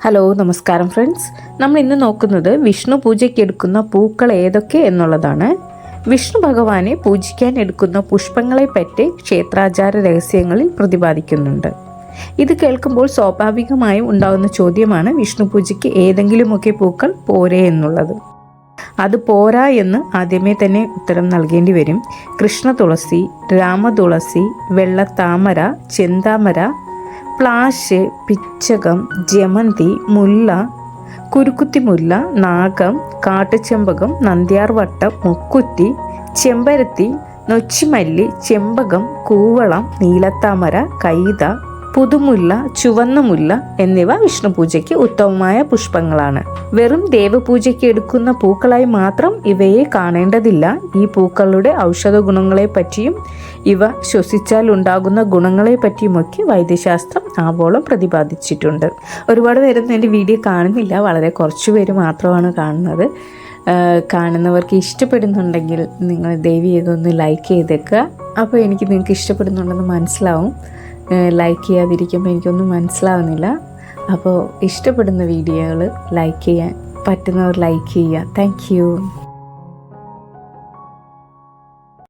Hello നമസ്കാരം friends. നമ്മൾ ഇന്ന് നോക്കുന്നത് വിഷ്ണു പൂജയ്ക്ക് എടുക്കുന്ന പൂക്കൾ ഏതൊക്കെ എന്നുള്ളതാണ്. വിഷ്ണു ഭഗവാനെ പൂജിക്കാൻ എടുക്കുന്ന പുഷ്പങ്ങളെ പറ്റി ക്ഷേത്രാചാര രഹസ്യങ്ങളിൽ പ്രതിപാദിക്കുന്നുണ്ട്. ഇത് കേൾക്കുമ്പോൾ സ്വാഭാവികമായും ഉണ്ടാകുന്ന ചോദ്യമാണ് വിഷ്ണു പൂജയ്ക്ക് ഏതെങ്കിലുമൊക്കെ പൂക്കൾ പോരെ എന്നുള്ളത്. അത് പോരാ എന്ന് ആദ്യമേ തന്നെ ഉത്തരം നൽകേണ്ടി വരും. കൃഷ്ണ തുളസി, രാമതുളസി, വെള്ളത്താമര, ചെന്താമര, പ്ലാശ്, പിച്ചകം, ജമന്തി, മുല്ല, കുരുക്കുത്തിമുല്ല, നാഗം, കാട്ടുചെമ്പകം, നന്ദ്യാർവട്ടം, മുക്കുറ്റി, ചെമ്പരത്തി, നൊച്ചിമല്ലി, ചെമ്പകം, കൂവളം, നീലത്താമര, കൈത, പുതുമുല്ല, ചുവന്ന മുല്ല എന്നിവ വിഷ്ണു പൂജയ്ക്ക് ഉത്തമമായ പുഷ്പങ്ങളാണ്. വെറും ദേവപൂജയ്ക്ക് എടുക്കുന്ന പൂക്കളായി മാത്രം ഇവയെ കാണേണ്ടതില്ല. ഈ പൂക്കളുടെ ഔഷധ ഗുണങ്ങളെ പറ്റിയും ഇവ ശ്വസിച്ചാൽ ഉണ്ടാകുന്ന ഗുണങ്ങളെ പറ്റിയുമൊക്കെ വൈദ്യശാസ്ത്രം ആവോളം പ്രതിപാദിച്ചിട്ടുണ്ട്. ഒരുപാട് പേരൊന്നും എൻ്റെ വീഡിയോ കാണുന്നില്ല, വളരെ കുറച്ചു പേര് മാത്രമാണ് കാണുന്നത്. കാണുന്നവർക്ക് ഇഷ്ടപ്പെടുന്നുണ്ടെങ്കിൽ നിങ്ങൾ ദയവ് ചെയ്തൊന്ന് ലൈക്ക് ചെയ്തേക്കുക. അപ്പോൾ എനിക്ക് നിങ്ങൾക്ക് ഇഷ്ടപ്പെടുന്നുണ്ടെന്ന് മനസ്സിലാവും. ലൈക്ക് ചെയ്യാതിരിക്കുമ്പോൾ എനിക്കൊന്നും മനസ്സിലാവുന്നില്ല. അപ്പോൾ ഇഷ്ടപ്പെടുന്ന വീഡിയോകൾ ലൈക്ക് ചെയ്യാൻ പറ്റുന്നവർ ലൈക്ക് ചെയ്യുക. Thank you.